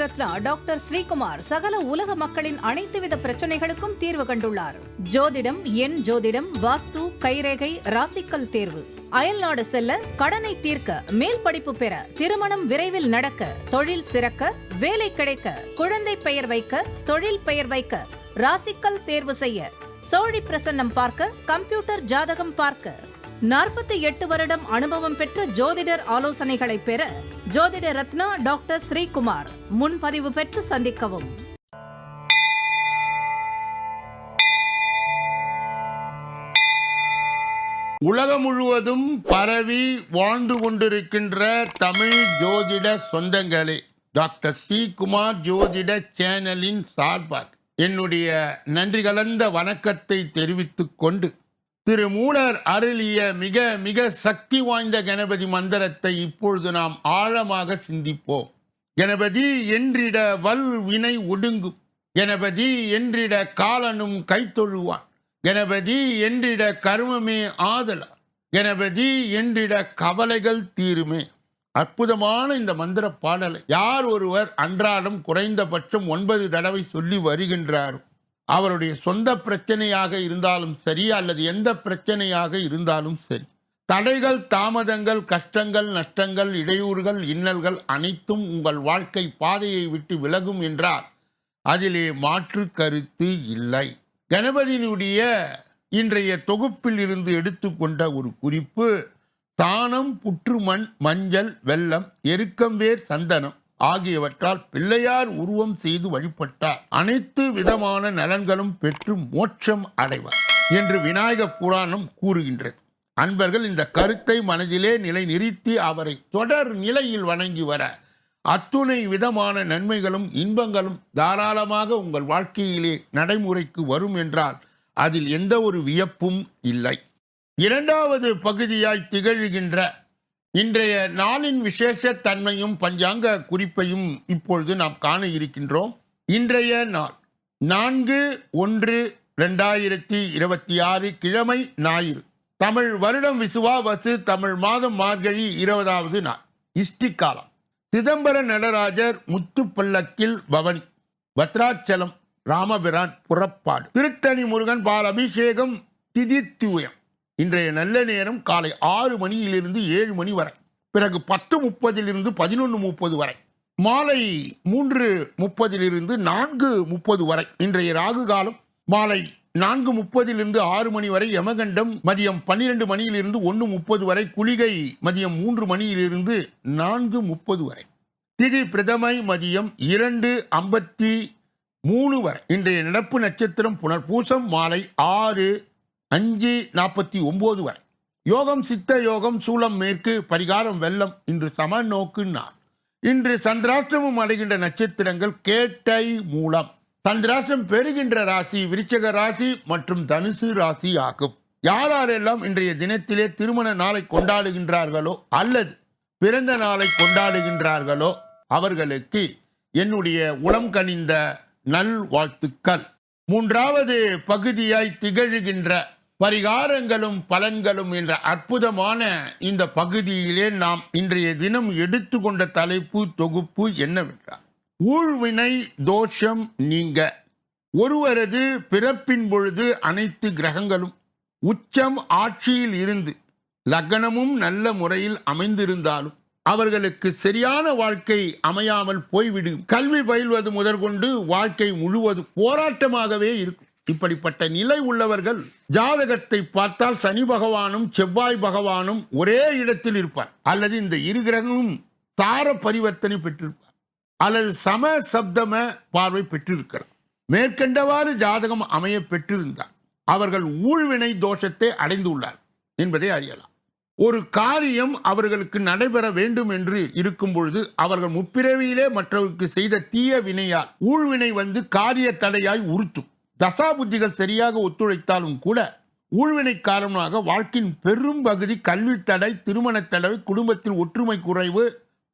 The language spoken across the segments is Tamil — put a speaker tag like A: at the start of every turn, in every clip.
A: ரத்னா டாக்டர் ஸ்ரீகுமார் சகல உலக மக்களின் அனைத்து வித பிரச்சனைகளுக்கும் தீர்வு கண்டுள்ளார். ஜோதிடம், எண் ஜோதிடம், வாஸ்து, கைரேகை, ராசிக்கல் தேர்வு, அயல்நாடு செல்ல, கடனை தீர்க்க, மேல் படிப்பு பெற, திருமணம் விரைவில் நடக்க, தொழில் சிறக்க, வேலை கிடைக்க, குழந்தை பெயர் வைக்க, தொழில் பெயர் வைக்க, ராசிக்கல் தேர்வு செய்ய, சோழி பிரசன்னம் பார்க்க, கம்ப்யூட்டர் ஜாதகம் பார்க்க, 48 வருடம் அனுபவம் பெற்ற ஜோதிடர் ஆலோசனைகளை பெற ஜோதிட ரத்னா டாக்டர் ஸ்ரீகுமார். முன்பதிவு பெற்று சந்திக்கவும்.
B: உலகம் முழுவதும் பரவி வாழ்ந்து கொண்டிருக்கின்ற தமிழ் ஜோதிட சொந்தங்களே, டாக்டர் ஸ்ரீகுமார் ஜோதிட சேனலின் சார்பாக என்னுடைய நன்றி கலந்த வணக்கத்தை தெரிவித்துக் கொண்டு, திரு மூலர் அருளிய மிக மிக சக்தி வாய்ந்த கணபதி மந்திரத்தை இப்பொழுது நாம் ஆழமாக சிந்திப்போம். கணபதி என்றிட வல் வினை ஒடுங்கும், கணபதி என்றிட காலனும் கைத்தொழுவான், கணபதி என்றிட கர்மமே ஆதலா, கணபதி என்றிட கவலைகள் தீருமே. அற்புதமான இந்த மந்திர பாடலை யார் ஒருவர் அன்றாடம் குறைந்தபட்சம் 9 தடவை சொல்லி வருகின்றாரோ, அவருடைய சொந்த பிரச்சனையாக இருந்தாலும் சரி, அல்லது எந்த பிரச்சனையாக இருந்தாலும் சரி, தடைகள், தாமதங்கள், கஷ்டங்கள், நஷ்டங்கள், இடையூறுகள், இன்னல்கள் அனைத்தும் உங்கள் வாழ்க்கை பாதையை விட்டு விலகும் என்றால் அதிலே மாற்று கருத்து இல்லை. கணபதியினுடைய இன்றைய தொகுப்பில் இருந்து எடுத்துக்கொண்ட ஒரு குறிப்பு: சாணம், புற்றுமண், மஞ்சள், வெல்லம், எருக்கம்பேர், சந்தனம் ஆகியவற்றால் பிள்ளையார் உருவம் செய்து வழிபட்டார் அனைத்து விதமான நலன்களும் பெற்று மோட்சம் அடைவார் என்று விநாயக புராணம் கூறுகின்றது. அன்பர்கள் இந்த கருத்தை மனதிலே நிலை நிறுத்தி அவரை தொடர் நிலையில் வணங்கி வர அத்துணை விதமான நன்மைகளும் இன்பங்களும் தாராளமாக உங்கள் வாழ்க்கையிலே நடைமுறைக்கு வரும் என்றால் அதில் எந்த ஒரு வியப்பும் இல்லை. இரண்டாவது பகுதியாய் திகழ்கின்ற இன்றைய நாளின் விசேஷ தன்மையும் பஞ்சாங்க குறிப்பையும் இப்பொழுது நாம் காண இருக்கின்றோம். இன்றைய நாள் 4/1/2026 கிழமை ஞாயிறு, தமிழ் வருடம் விசுவாவசு, தமிழ் மாதம் மார்கழி 20வது நாள், இஷ்டி காலம். சிதம்பர நடராஜர் முத்துப்பல்லக்கில் பவனி, பத்ராச்சலம் ராமபிரான் புறப்பாடு, திருத்தணி முருகன் பால் அபிஷேகம், திதித்துவயம். இன்றைய நல்ல நேரம் காலை 6 மணியிலிருந்து 7 மணி வரை, பிறகு 10:30 11:30 வரை, மாலை 3:30 4:30 வரை. இன்றைய ராகு காலம் மாலை 4:30 6 மணி வரை, யமகண்டம் மதியம் 12 மணியிலிருந்து 1:30 வரை, குளிகை மதியம் 3 மணியிலிருந்து 4:30 வரை, திதி பிரதமை மதியம் 2:53 வரை. இன்றைய நடப்பு நட்சத்திரம் புனர்பூசம் மாலை 6:5:49 வரை. யோகம் சித்த யோகம், சூலம் மேற்கு, பரிகாரம் வெள்ளம். இன்று சம நோக்கு நாள். இன்று சந்திராஷ்டிரமம் அடைகின்ற நட்சத்திரங்கள் கேட்டை, மூலம். சந்திராஷ்டிரம் பெறுகின்ற ராசி விருச்சிக ராசி மற்றும் தனுசு ராசி ஆகும். யாரெல்லாம் இன்றைய தினத்திலே திருமண நாளை கொண்டாடுகின்றார்களோ அல்லது பிறந்த நாளை கொண்டாடுகின்றார்களோ அவர்களுக்கு என்னுடைய உளம் கனிந்த நல்வாழ்த்துக்கள். மூன்றாவது பகுதியாய் திகழ்கின்ற பரிகாரங்களும் பலன்களும் என்ற அற்புதமான இந்த பகுதியிலே நாம் இன்றைய தினம் எடுத்துக்கொண்ட தலைப்பு தொகுப்பு என்னவென்றால், ஊழ்வினை தோஷம் நீங்க. ஒருவரது பிறப்பின் பொழுது அனைத்து கிரகங்களும் உச்சம் ஆட்சியில் இருந்து லக்னமும் நல்ல முறையில் அமைந்திருந்தாலும் அவர்களுக்கு சரியான வாழ்க்கை அமையாமல் போய்விடும். கல்வி பயில்வது முதற்கொண்டு வாழ்க்கை முழுவதும் போராட்டமாகவே இருக்கும். இப்படிப்பட்ட நிலை உள்ளவர்கள் ஜாதகத்தை பார்த்தால் சனி பகவானும் செவ்வாய் பகவானும் ஒரே இடத்தில் இருப்பார், அல்லது இந்த இரு கிரகமும் சார பரிவர்த்தனை பெற்றிருப்பார், அல்லது சம சப்தம பார்வை பெற்றிருக்கிறார். மேற்கண்டவாறு ஜாதகம் அமைய பெற்றிருந்தார் அவர்கள் ஊழ்வினை தோஷத்தை அடைந்துள்ளார் என்பதை அறியலாம். ஒரு காரியம் அவர்களுக்கு நடைபெற வேண்டும் என்று இருக்கும் பொழுது அவர்கள் முற்பிறவியிலே மற்றவருக்கு செய்த தீய வினையால் ஊழ்வினை வந்து காரிய தடையாய் உறுத்தும். தசா புத்திகள் சரியாக ஒத்துழைத்தாலும் கூட ஊழ்வினை காரணமாக வாழ்க்கையின் பெரும் பகுதி கல்வி தடை, திருமண தடை, குடும்பத்தில் ஒற்றுமை குறைவு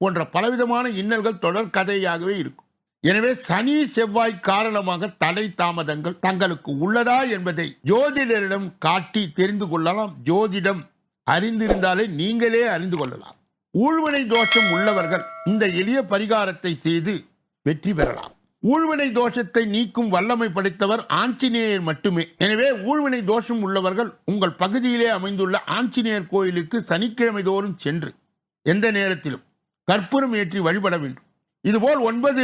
B: போன்ற பலவிதமான இன்னல்கள் தொடர் கதையாகவே இருக்கும். எனவே சனி செவ்வாய் காரணமாக தடை தாமதங்கள் தங்களுக்கு உள்ளதா என்பதை ஜோதிடரிடம் காட்டி தெரிந்து கொள்ளலாம். ஜோதிடம் அறிந்திருந்தாலே நீங்களே அறிந்து கொள்ளலாம். ஊழ்வினை தோஷம் உள்ளவர்கள் இந்த எளிய பரிகாரத்தை செய்து வெற்றி பெறலாம். ஊழ்வினை தோஷத்தை நீக்கும் வல்லமை படைத்தவர் ஆஞ்சநேயர் மட்டுமே. எனவே ஊழ்வினை தோஷம் உள்ளவர்கள் உங்கள் பகுதியிலே அமைந்துள்ள ஆஞ்சநேயர் கோயிலுக்கு சனிக்கிழமை தோறும் சென்று எந்த நேரத்திலும் கற்பூரம் ஏற்றி வழிபட வேண்டும். இதுபோல் 9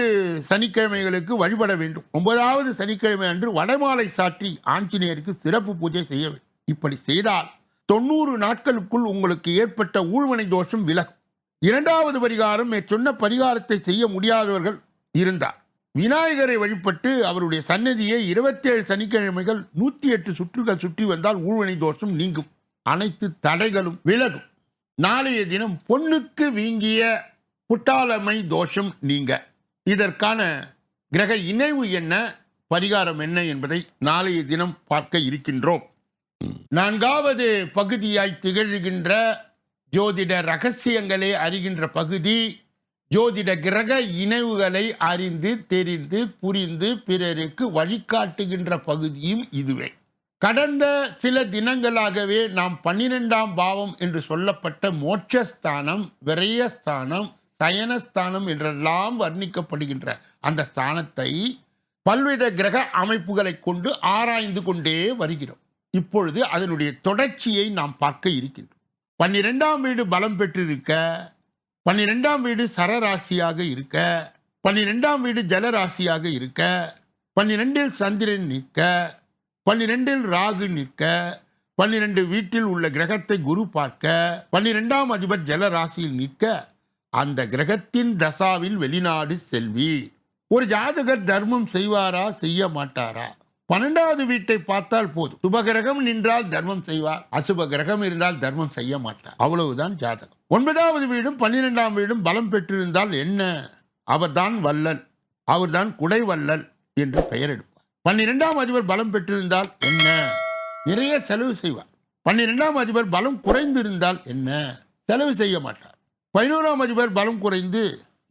B: சனிக்கிழமைகளுக்கு வழிபட வேண்டும். 9வது சனிக்கிழமை அன்று வடமாலை சாற்றி ஆஞ்சநேயருக்கு சிறப்பு பூஜை செய்ய வேண்டும். இப்படி செய்தால் 90 நாட்களுக்குள் உங்களுக்கு ஏற்பட்ட ஊழ்வினை தோஷம் விலகும். 2வது பரிகாரம், சொன்ன பரிகாரத்தை செய்ய முடியாதவர்கள் இருந்தார் விநாயகரை வழிபட்டு அவருடைய சன்னதியை 27 சனிக்கிழமைகள் 108 சுற்றுகள் சுற்றி வந்தால் ஊழ்வினை தோஷம் நீங்கும், அனைத்து தடைகளும் விலகும். நாளைய தினம் பொன்னுக்கு வீங்கிய புட்டாளமை தோஷம் நீங்க. இதற்கான கிரக இணைவு என்ன, பரிகாரம் என்ன என்பதை நாளைய தினம் பார்க்க இருக்கின்றோம். 4வது பகுதியாய் திகழ்கின்ற ஜோதிட ரகசியங்களை அறிகின்ற பகுதி, ஜோதிட கிரக இணைவுகளை அறிந்து தெரிந்து புரிந்து பிறருக்கு வழிகாட்டுகின்ற பகுதியும் இதுவே. கடந்த சில தினங்களாகவே நாம் 12ஆம் பாவம் என்று சொல்லப்பட்ட மோட்சஸ்தானம், விரயஸ்தானம், சயனஸ்தானம் என்றெல்லாம் வர்ணிக்கப்படுகின்ற அந்த ஸ்தானத்தை பல்வித கிரக அமைப்புகளை கொண்டு ஆராய்ந்து கொண்டே வருகிறோம். இப்பொழுது அதனுடைய தொடர்ச்சியை நாம் பார்க்க இருக்கின்றோம். 12ஆம் வீடு பலம் பெற்றிருக்க, 12ஆம் வீடு சரராசியாக இருக்க, 12ஆம் வீடு ஜலராசியாக இருக்க, 12இல் சந்திரன் நிற்க, 12இல் ராகு நிற்க, 12 வீட்டில் உள்ள கிரகத்தை குரு பார்க்க, 12ஆம் அதிபர் ஜலராசியில் நிற்க, அந்த கிரகத்தின் தசாவில் வெளிநாடு செல்வீர். ஒரு ஜாதகர் தர்மம் செய்வாரா செய்ய மாட்டாரா? 12வது வீட்டை பார்த்தால் போதும். சுபகிரகம் நின்றால் தர்மம் செய்வார், அசுப கிரகம் இருந்தால் தர்மம் செய்ய மாட்டார். அவ்வளவுதான் ஜாதகம். 9வது வீடும் 12ஆம் வீடும் பலம் பெற்றிருந்தால் என்ன? அவர்தான் வல்லல், அவர்தான் குடைவல்லல் என்று பெயர் எடுப்பார். 12ஆம் அதிபர் பலம் பெற்றிருந்தால் என்ன? நிறைய செலவு செய்வார். 12ஆம் அதிபர் பலம் குறைந்திருந்தால் என்ன? செலவு செய்ய மாட்டார். 11ஆம் அதிபர் பலம் குறைந்து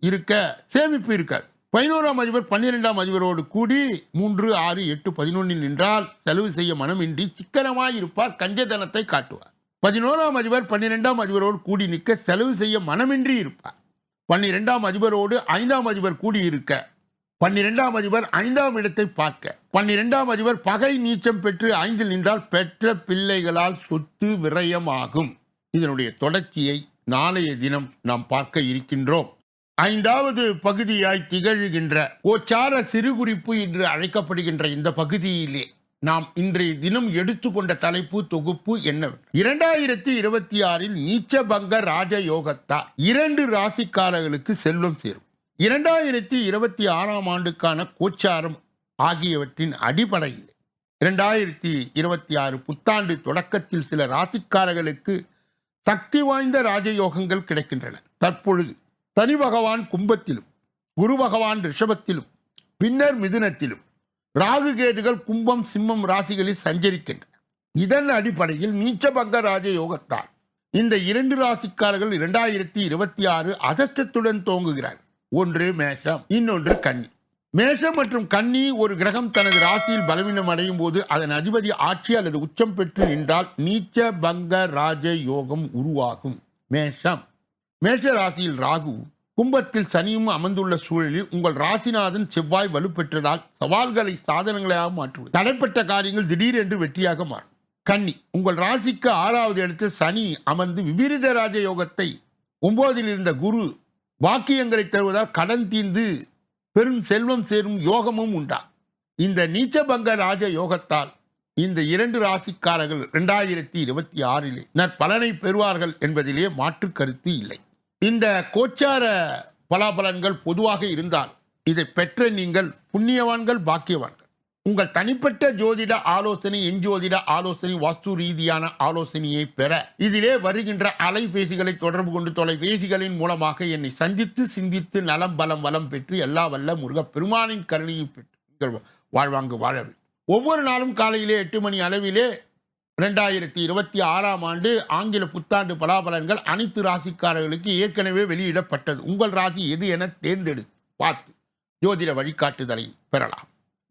B: இருக்க சேமிப்பு இருக்காது. 11ஆம் அதிபர் 12ஆம் அதிபரோடு கூடி 3, 6, 8, 11 நின்றால் செலவு செய்ய மனமின்றி சிக்கனமாய் இருப்பார், கஞ்சதனத்தை காட்டுவார். 11ஆம் அதிபர் 12ஆம் அதிபரோடு கூடி நிற்க செலவு செய்ய மனமின்றி இருப்பார். 12ஆம் அதிபரோடு 5ஆம் அதிபர் கூடி இருக்க, 12ஆம் அதிபர் 5ஆம் இடத்தை பார்க்க, 12ஆம் அதிபர் பகை நீச்சம் பெற்று 5இல் நின்றால் பெற்ற பிள்ளைகளால் சொத்து விரயமாகும். இதனுடைய தொடர்ச்சியை நாளைய தினம் நாம் பார்க்க இருக்கின்றோம். 5வது பகுதியாய் திகழ்கின்ற கோச்சார சிறுகுறிப்பு என்று அழைக்கப்படுகின்ற இந்த பகுதியிலே நாம் இன்றைய தினம் எடுத்துக்கொண்ட தலைப்பு தொகுப்பு என்ன? 2026இல் நீச்சபங்க ராஜயோகத்தால் 2 ராசிக்காரர்களுக்கு செல்வம் சேரும். 2026ஆம் ஆண்டுக்கான கோச்சாரம் ஆகியவற்றின் அடிப்படையில் 2026 புத்தாண்டு தொடக்கத்தில் சில ராசிக்காரர்களுக்கு சக்தி வாய்ந்த ராஜயோகங்கள் கிடைக்கின்றன. தற்பொழுது சனி பகவான் கும்பத்திலும், குரு பகவான் ரிஷபத்திலும், பின்னர் மிதுனத்திலும், ராகு கேதுகள் கும்பம் சிம்மம் ராசிகளில் சஞ்சரிக்கின்றன. இதன் அடிப்படையில் நீச்சபங்க ராஜயோகத்தால் இந்த 2 ராசிக்காரர்கள் 2026 அதிர்ஷ்டத்துடன் துவங்குகிறார். ஒன்று மேஷம், இன்னொன்று கன்னி. மேஷம் மற்றும் கன்னி ஒரு கிரகம் தனது ராசியில் பலவீனம் அடையும் போது அதன் அதிபதி ஆட்சி அல்லது உச்சம் பெற்று நின்றால் நீச்ச பங்க ராஜ யோகம் உருவாகும். மேஷ ராசியில் ராகு, கும்பத்தில் சனியும் அமர்ந்துள்ள சூழலில் உங்கள் ராசிநாதன் செவ்வாய் வலுப்பெற்றதால் சவால்களை சாதனங்களாக மாற்றுவது, தடைப்பட்ட காரியங்கள் திடீரென்று வெற்றியாக மாறும். கன்னி, உங்கள் ராசிக்கு 6வது இடத்தில் சனி அமர்ந்து விபரீத ராஜ யோகத்தை, 9இல் இருந்த குரு வாக்கியங்களை தருவதால் கடன் தீர்ந்து பெரும் செல்வம் சேரும் யோகமும் உண்டா. இந்த நீச்சபங்க ராஜ யோகத்தால் இந்த 2 ராசிக்காரர்கள் 2026 நற்பலனை பெறுவார்கள் என்பதிலே மாற்று கருத்து இல்லை. இந்த கோச்சார பலாபலன்கள் பொதுவாக இருந்தால் இதை பெற்ற நீங்கள் புண்ணியவான்கள், பாக்கியவான்கள். உங்கள் தனிப்பட்ட ஜோதிட ஆலோசனை, எண்ஜோதிட ஆலோசனை, வாஸ்து ரீதியான ஆலோசனையை பெற இதிலே வருகின்ற அலைபேசிகளை தொடர்பு கொண்டு தொலைபேசிகளின் மூலமாக என்னை சந்தித்து சிந்தித்து நலம் பலம் வளம் பெற்று எல்லா வல்ல முருகப்பெருமானின் கருணையை பெற்று வாழ்வாங்கு வாழவே. ஒவ்வொரு நாளும் காலையிலே 8 மணி அளவிலே 2026ஆம் ஆண்டு ஆங்கில புத்தாண்டு பலாபலன்கள் அனைத்து ராசிக்காரர்களுக்கு ஏற்கனவே வெளியிடப்பட்டது. உங்கள் ராசி எது என தேர்ந்தெடுத்து பார்த்து ஜோதிட வழிகாட்டுதலை பெறலாம்.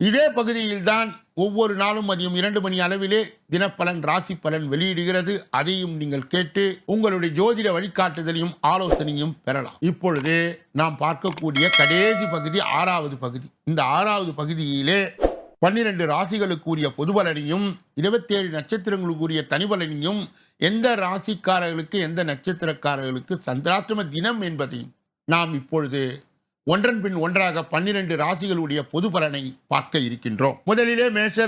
B: இதே பகுதியில்தான் ஒவ்வொரு நாளும் மதியம் 2 மணி அளவிலே தினப்பலன் ராசி பலன் வெளியிடுகிறது. அதையும் நீங்கள் கேட்டு உங்களுடைய ஜோதிட வழிகாட்டுதலையும் ஆலோசனையும் பெறலாம். இப்பொழுது நாம் பார்க்கக்கூடிய கடைசி பகுதி 6வது பகுதி. இந்த 6வது பகுதியிலே 12 ராசிகளுக்குரிய பொதுபலனையும் 27 நட்சத்திரங்களுக்குரிய தனிபலனையும் எந்த ராசிக்காரர்களுக்கு எந்த நட்சத்திரக்காரர்களுக்கு சந்திராஷ்டம தினம் என்பதையும் நாம் இப்பொழுது ஒன்றன் பின் ஒன்றாக 12 ராசிகளுடைய பொது பலனை பார்க்க இருக்கின்றோம். முதலிலே மேஷ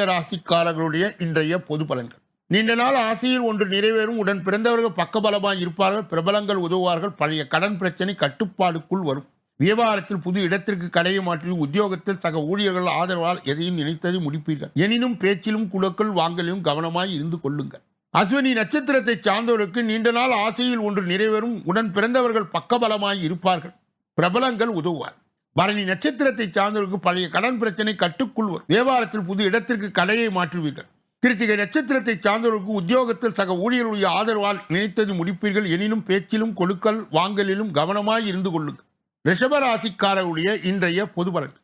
B: ராசிக்காரர்களுடைய இன்றைய பொது பலன்கள். நீண்ட நாள் ஆசையில் ஒன்று நிறைவேறும். உடன் பிறந்தவர்கள் பக்கபலமாய் இருப்பார்கள். பிரபலங்கள் உதவுவார்கள். பழைய கடன் பிரச்சனை கட்டுப்பாடுக்குள் வரும். வியாபாரத்தில் புது இடத்திற்கு கடையை மாற்றி உத்தியோகத்தில் சக ஊழியர்கள் ஆதரவால் எதையும் நினைத்ததை முடிப்பீர்கள். எனினும் பேச்சிலும் குழுக்கள் வாங்கலிலும் கவனமாய் இருந்து கொள்ளுங்கள். அஸ்வினி நட்சத்திரத்தை சார்ந்தவருக்கு நீண்ட நாள் ஆசையில் ஒன்று நிறைவேறும். உடன் பிறந்தவர்கள் பக்கபலமாய் இருப்பார்கள். பிரபலங்கள் உதவுவார். பரணி நட்சத்திரத்தை சார்ந்தவருக்கு பழைய கடன் பிரச்சனை கட்டுக்குள் வரும். வியாபாரத்தில் புது இடத்திற்கு கடையை மாற்றுவீர்கள். கிருத்திகை நட்சத்திரத்தை சார்ந்தவருக்கு உத்தியோகத்தில் சக ஊழியர்களுடைய ஆதரவால் நினைத்தது முடிப்பீர்கள். எனினும் பேச்சிலும் கொழுக்கல் வாங்கலிலும் கவனமாய் இருந்து கொள்ளுங்கள். ரிஷபராசிக்காரருடைய இன்றைய பொது பலன்.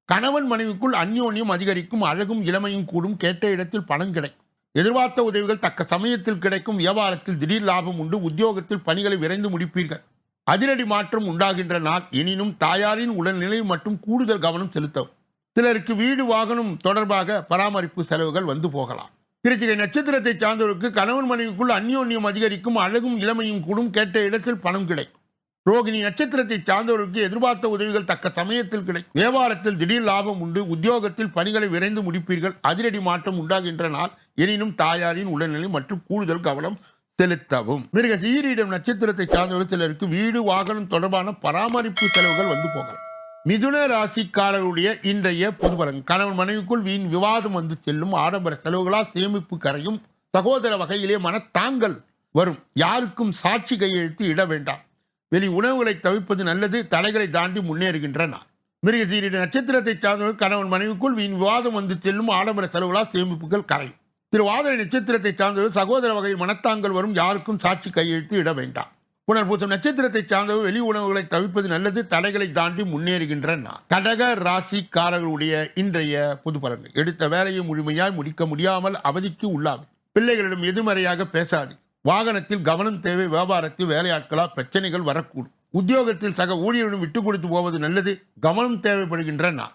B: கணவன் மனைவிக்குள் அந்யோன்யம் அதிகரிக்கும். அழகும் இளமையும் கூடும். கேட்ட இடத்தில் பணம் கிடைக்கும். எதிர்பார்த்த உதவிகள் தக்க சமயத்தில் கிடைக்கும். வியாபாரத்தில் திடீர் லாபம் உண்டு. உத்தியோகத்தில் பணிகளை விரைந்து முடிப்பீர்கள். அதிரடி மாற்றம் உண்டாகின்ற நாள். எனினும் தாயாரின் உடல்நிலை மற்றும் கூடுதல் கவனம் செலுத்தவும். சிலருக்கு வீடு வாகனம் தொடர்பாக பராமரிப்பு செலவுகள் வந்து போகலாம். கிருத்திகை நட்சத்திரத்தை சார்ந்தவருக்கு கணவன் மனைவிக்குள் அந்யோன்யம் அதிகரிக்கும். அழகும் இளமையும் கூடும். கேட்ட இடத்தில் பணம் கிடைக்கும். ரோகிணி நட்சத்திரத்தை சார்ந்தவருக்கு எதிர்பார்த்த உதவிகள் தக்க சமயத்தில் கிடைக்கும். வியாபாரத்தில் திடீர் லாபம் உண்டு. உத்தியோகத்தில் பணிகளை விரைந்து முடிப்பீர்கள். அதிரடி மாற்றம் உண்டாகின்ற நாள். எனினும் தாயாரின் உடல்நிலை மற்றும் கூடுதல் கவனம் செலுத்தவும். மிருக சீரிடம் நட்சத்திரத்தை சார்ந்தவர்கள் சிலருக்கு வீடு வாகனம் தொடர்பான பராமரிப்பு செலவுகள் வந்து போகலாம். மிதுன ராசிக்காரருடைய இன்றைய பொது பலன். கணவன் மனைவிக்குள் வீண் விவாதம் வந்து செல்லும். ஆடம்பர செலவுகளால் சேமிப்பு கரையும். சகோதர வகையிலே மனத்தாங்கள் வரும். யாருக்கும் சாட்சி கையெழுத்து இட வேண்டாம். வெளி உணவுகளை தவிர்ப்பது நல்லது. தடைகளை தாண்டி முன்னேறுகின்றனர். மிருக சீரிட நட்சத்திரத்தை சார்ந்தவர்கள் கணவன் மனைவிக்குள் வீண் விவாதம் வந்து செல்லும். ஆடம்பர செலவுகளால் சேமிப்புகள் கரையும். திருவாதிரை நட்சத்திரத்தை சார்ந்தவர்கள் சகோதர வகையில் மனத்தாங்கள் வரும். யாருக்கும் சாட்சி கையெழுத்து இட வேண்டாம். புனர்பூசம் நட்சத்திரத்தை சார்ந்தவர்கள் வெளி உணவுகளை தவிர்ப்பது நல்லது. தடைகளை தாண்டி முன்னேறுகின்றன. கடக ராசிக்காரர்களுடைய இன்றைய பொது பலன்கள். எடுத்த வேலையை முழுமையாய் முடிக்க முடியாமல் அவதிக்கு உள்ளாகும். பிள்ளைகளிடம் எதிர்மறையாக பேசாது. வாகனத்தில் கவனம் தேவை. வியாபாரத்தில் வேலையாட்களால் பிரச்சனைகள் வரக்கூடும். உத்தியோகத்தில் சக ஊழியரிடம் விட்டுக் கொடுத்து போவது நல்லது. கவனம் தேவைப்படுகின்றன.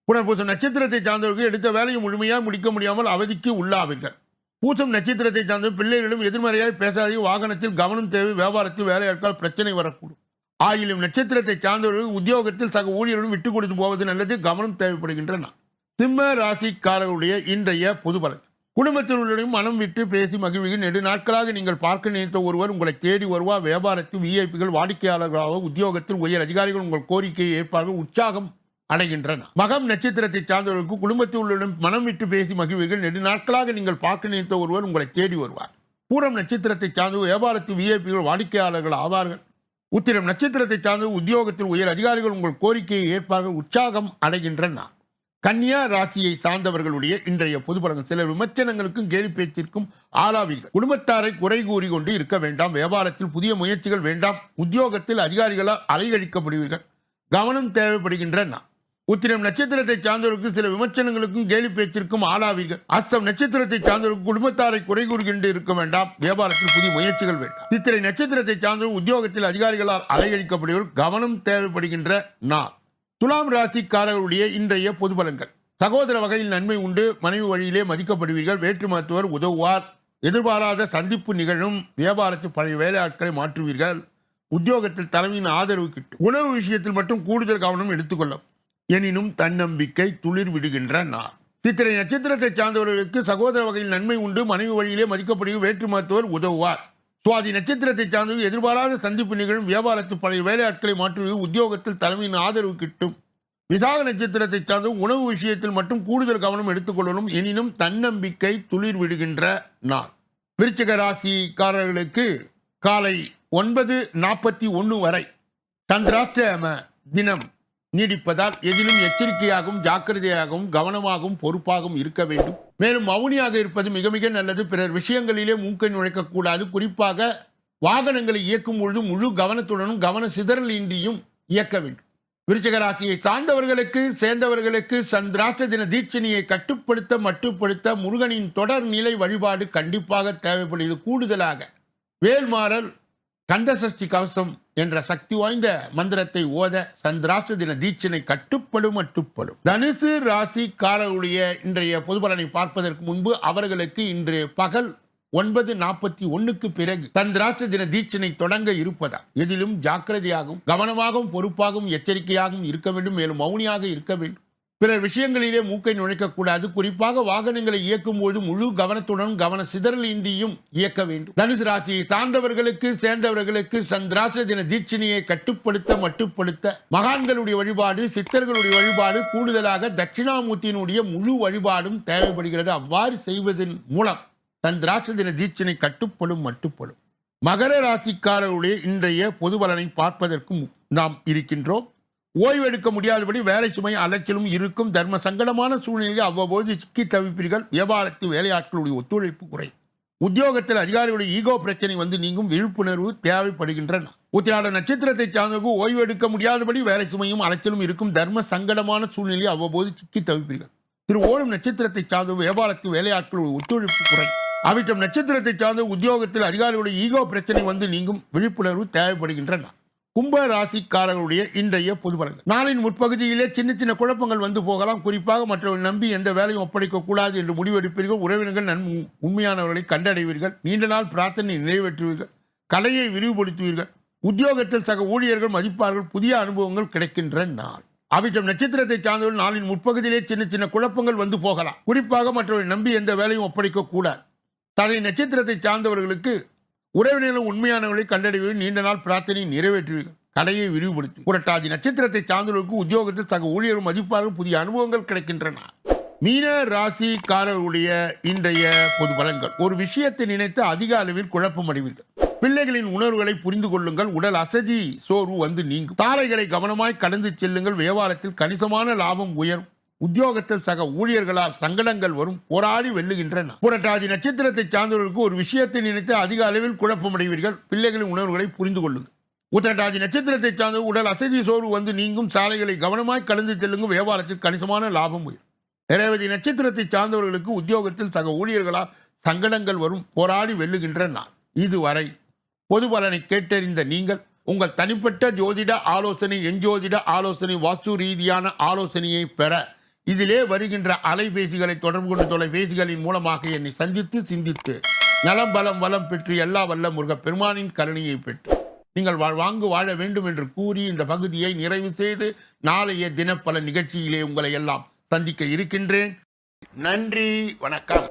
B: புனர்பூசம் நட்சத்திரத்தை சார்ந்தவர்கள் எடுத்த வேலையை முழுமையாக முடிக்க முடியாமல் அவதிக்கு உள்ளாவீர்கள். பூசம் நட்சத்திரத்தை சார்ந்த பிள்ளைகளிடம் எதிர்மறையாய் பேசாதே. வாகனத்தில் கவனம் தேவை. வியாபாரத்தில் வேலையாட்கள் பிரச்சனை வரக்கூடும். ஆயிலும் நட்சத்திரத்தை சார்ந்தவர்கள் உத்தியோகத்தில் சக ஊழியரிடம் விட்டுக் கொடுத்து போவது நல்லது. கவனம் தேவைப்படுகின்றன. சிம்ம ராசிக்காரர்களுடைய இன்றைய பொது பலன். குடும்பத்தில் உள்ளவரையும் மனம் விட்டு பேசி மகிழ்வுகள். நெடு நாட்களாக நீங்கள் பார்க்க நினைத்த ஒருவர் உங்களை தேடி வருவார். வியாபாரத்தில் விஐபிகள் வாடிக்கையாளர்களாக உத்தியோகத்தில் உயர் அதிகாரிகள் உங்கள் கோரிக்கையை ஏற்பார்கள். உற்சாகம் அடைகின்றன. மகம் நட்சத்திரத்தை சார்ந்தவர்களுக்கு குடும்பத்தில் உள்ளவரிடம் மனம் விட்டு பேசி மகிழ்வீர்கள். நெடு நாட்களாக நீங்கள் பார்க்க நினைத்த ஒருவர் உங்களை தேடி வருவார். பூரம் நட்சத்திரத்தை சார்ந்த வியாபாரத்தில் விஐபிகள் வாடிக்கையாளர்கள் ஆவார்கள். உத்திரம் நட்சத்திரத்தை சார்ந்த உத்தியோகத்தில் உயர் அதிகாரிகள் உங்கள் கோரிக்கையை ஏற்பார்கள். உற்சாகம் அடைகின்றன. கன்னியா ராசியை சார்ந்தவர்களுடைய இன்றைய பொது பலன்கள். சில விமர்சனங்களுக்கும் கேலி பேச்சிற்கும் ஆளாவீர்கள். குடும்பத்தாரை குறை கூறி கொண்டு இருக்க வேண்டாம். வியாபாரத்தில் புதிய முயற்சிகள் வேண்டாம். உத்தியோகத்தில் அதிகாரிகளால் அலைகழிக்கப்படுவீர்கள். கவனம் தேவைப்படுகின்றன. உத்திரம் நட்சத்திரத்தை சார்ந்தவருக்கு சில விமர்சனங்களுக்கும் கேலி பேச்சிற்கும் ஆளாவீர்கள். அஸ்தம் நட்சத்திரத்தை சார்ந்தவருக்கு குடும்பத்தாரை குறை கூறுகின்ற இருக்க வேண்டாம். வியாபாரத்தில் புதிய முயற்சிகள் வேண்டாம். சித்திரை நட்சத்திரத்தை சார்ந்தவர் உத்தியோகத்தில் அதிகாரிகளால் அலைகழிக்கப்படுவீர்கள். கவனம் தேவைப்படுகின்ற நாள். துலாம் ராசிக்காரர்களுடைய இன்றைய பொது பலன்கள். சகோதர வகையில் நன்மை உண்டு. மனைவி வழியிலே மதிக்கப்படுவீர்கள். வேற்று மருத்துவர் உதவுவார். எதிர்பாராத சந்திப்பு நிகழும். வியாபாரத்தில் பழைய வேலையாட்களை மாற்றுவீர்கள். உத்தியோகத்தில் தலைமையின் ஆதரவு கிட்டும். உணவு விஷயத்தில் மட்டும் கூடுதல் கவனம் எடுத்துக்கொள்ளும். எனினும் தன்னம்பிக்கை துளிர் விடுகின்ற நாள். சித்திரை நட்சத்திரத்தை சார்ந்தவர்களுக்கு சகோதர வகையில் நன்மை உண்டு. மனைவி வழியிலே மதிக்கப்படுகிற வேற்று மருத்துவர் உதவுவார். சுவாதி நட்சத்திரத்தை சார்ந்தவர்கள் எதிர்பாராத சந்திப்பு நிகழும். வியாபாரத்தில் பழைய வேலையாட்களை மாற்றுவீர்கள். உத்தியோகத்தில் தலைமையின் ஆதரவு கிட்டும். விசாக நட்சத்திரத்தை சார்ந்த உணவு விஷயத்தில் மட்டும் கூடுதல் கவனம் எடுத்துக்கொள்ளணும். எனினும் தன்னம்பிக்கை துளிர் விடுகின்ற நாள். விருச்சிக ராசிக்காரர்களுக்கு காலை 9:41 வரை சந்திராஷ்டம தினம் நீடிப்பதால் எதிலும் எச்சரிக்கையாகவும் ஜாக்கிரதையாகவும் கவனமாகவும் பொறுப்பாகவும் இருக்க வேண்டும். மேலும் மௌனியாக இருப்பது மிக மிக நல்லது. பிறர் விஷயங்களிலே மூக்கை நுழைக்கக்கூடாது. குறிப்பாக வாகனங்களை இயக்கும் பொழுது முழு கவனத்துடனும் கவன சிதறல் இன்றியும் இயக்க வேண்டும். விருச்சிக ராசியை சார்ந்தவர்களுக்கு சேர்ந்தவர்களுக்கு சந்திராஷ்ட தின தீட்சணியை கட்டுப்படுத்த மட்டுப்படுத்த முருகனின் தொடர் நிலை வழிபாடு கண்டிப்பாக தேவைப்படுகிறது. கூடுதலாக வேல்மாறல் கந்தசஷ்டி கவசம் என்ற சக்தி வாய்ந்த மந்திரத்தை ஓத சந்திராஷ்ட தின தீட்சணை மட்டுப்படும். தனுசு ராசிக்காரருடைய இன்றைய பொது பலனை பார்ப்பதற்கு முன்பு அவர்களுக்கு இன்று பகல் 9:41 பிறகு சந்திராஷ்ட தின தீட்சணை தொடங்க இருப்பதா எதிலும் ஜாக்கிரதையாகவும் கவனமாகவும் பொறுப்பாகவும் எச்சரிக்கையாகவும் இருக்க வேண்டும். மேலும் மௌனியாக இருக்க வேண்டும். பிறர் விஷயங்களிலே மூக்கை நுழைக்கக்கூடாது. குறிப்பாக வாகனங்களை இயக்கும் போது முழு கவனத்துடன் கவன சிதறல் இன்றியும் இயக்க வேண்டும். தனுசு ராசியை சார்ந்தவர்களுக்கு சேர்ந்தவர்களுக்கு சந்திராஷ்ட தின தீட்சணையை கட்டுப்படுத்த மட்டுப்படுத்த மகான்களுடைய வழிபாடு, சித்தர்களுடைய வழிபாடு, கூடுதலாக தட்சிணாமூர்த்தியினுடைய முழு வழிபாடும் தேவைப்படுகிறது. அவ்வாறு செய்வதன் மூலம் சந்திராஷ்ட தின தீட்சணை மட்டுப்படும். மகர ராசிக்காரருடைய இன்றைய பொது பலனை பார்ப்பதற்கும் நாம் இருக்கின்றோம். ஓய்வெடுக்க முடியாதபடி வேலை சுமை அலைச்சலும் இருக்கும். தர்ம சங்கடமான சூழ்நிலையில் அவ்வப்போது சிக்கி தவிப்பீர்கள். வியாபாரத்தில் வேலையாட்களுடைய ஒத்துழைப்பு குறையும். உத்தியோகத்தில் அதிகாரிகளுடைய ஈகோ பிரச்சனை வந்து நீங்கும். விழிப்புணர்வு தேவைப்படுகின்றன. உத்திராட நட்சத்திரத்தை சார்ந்தவர்கள் ஓய்வெடுக்க முடியாதபடி வேலை சுமையும் அலைச்சலும் இருக்கும். தர்ம சங்கடமான சூழ்நிலையில் அவ்வப்போது சிக்கி தவிப்பீர்கள். திரு ஓடும் நட்சத்திரத்தை சார்ந்த வியாபாரத்தில் வேலையாட்களுடைய ஒத்துழைப்பு குறையும். அவிட்டம் நட்சத்திரத்தை சார்ந்த உத்தியோகத்தில் அதிகாரிகளுடைய ஈகோ பிரச்சனை வந்து நீங்கும். விழிப்புணர்வு தேவைப்படுகின்றன. கும்ப ராசிக்காரர்களுடைய இன்றைய பொது பலன்கள். நாளின் முற்பகுதியிலே சின்ன சின்ன குழப்பங்கள் வந்து போகலாம். குறிப்பாக மற்றவர்கள் நம்பி எந்த வேலையும் ஒப்படைக்க கூடாது என்று முடிவெடுப்பீர்கள். உறவினர்கள் உண்மையானவர்களை கண்டடைவீர்கள். நீண்ட நாள் பிரார்த்தனை நிறைவேற்றுவீர்கள். கலையை விரிவுபடுத்துவீர்கள். உத்தியோகத்தில் சக ஊழியர்கள் மதிப்பார்கள். புதிய அனுபவங்கள் கிடைக்கின்ற நாள். அவிட்டம் நட்சத்திரத்தை சார்ந்தவர்கள் நாளின் முற்பகுதியிலே சின்ன சின்ன குழப்பங்கள் வந்து போகலாம். குறிப்பாக மற்றவர்கள் நம்பி எந்த வேலையும் ஒப்படைக்க கூடாது. ததை நட்சத்திரத்தை சார்ந்தவர்களுக்கு உறவினர்கள் உண்மையானவர்களை கண்டறிவீர்கள். நீண்ட நாள் பிரார்த்தனை நிறைவேற்றுவீர்கள். கலையை விரிவுபடுத்தும். புரட்டாதி நட்சத்திரத்தை சார்ந்தவர்களுக்கு உத்தியோகத்தில் சக ஊழியர்கள் மதிப்பார்கள். புதிய அனுபவங்கள் கிடைக்கின்றன. மீன ராசிக்காரர்களுடைய இன்றைய பொது பலன்கள். ஒரு விஷயத்தை நினைத்து அதிக அளவில் குழப்பம் அடைவீர்கள். பிள்ளைகளின் உணர்வுகளை புரிந்து கொள்ளுங்கள். உடல் அசதி சோர்வு வந்து நீங்கும். சாலைகளை கவனமாய் கடந்து செல்லுங்கள். வியாபாரத்தில் கணிசமான லாபம் உயரும். உத்தியோகத்தில் சக ஊழியர்களால் சங்கடங்கள் வரும். போராடி வெல்லுகின்றன. புரட்டாதி நட்சத்திரத்தை சார்ந்தவர்களுக்கு ஒரு விஷயத்தை நினைத்து அதிக அளவில் குழப்பம் அடைவீர்கள். பிள்ளைகளின் உணர்வுகளை புரிந்து கொள்ளுங்கள். உத்திரட்டாதி நட்சத்திரத்தை சார்ந்த உடல் அசதி சோர்வு வந்து நீங்கும். சாலைகளை கவனமாய் கடந்து செல்லுங்கள். வியாபாரத்தில் கணிசமான லாபம் உயரும். ரேவதி நட்சத்திரத்தை சார்ந்தவர்களுக்கு உத்தியோகத்தில் சக ஊழியர்களால் சங்கடங்கள் வரும். போராடி வெல்லுகின்ற நாள். இதுவரை பொது பலனை கேட்டறிந்த நீங்கள் உங்கள் தனிப்பட்ட ஜோதிட ஆலோசனை, எஞ்சோதிட ஆலோசனை, வாஸ்து ரீதியான ஆலோசனையை பெற இதிலே வருகின்ற அலைபேசிகளை தொடர்பு கொண்டு தொலைபேசிகளின் மூலமாக என்னை சந்தித்து சிந்தித்து நலம் பலம் வளம் பெற்று எல்லா வல்ல முருகப் பெருமானின் கருணையை பெற்று நீங்கள் வாழ வேண்டும் என்று கூறி இந்த பகுதியை நிறைவு செய்து நாளைய தினப்பல நிகழ்ச்சியிலே உங்களை எல்லாம் சந்திக்க இருக்கின்றேன். நன்றி, வணக்கம்.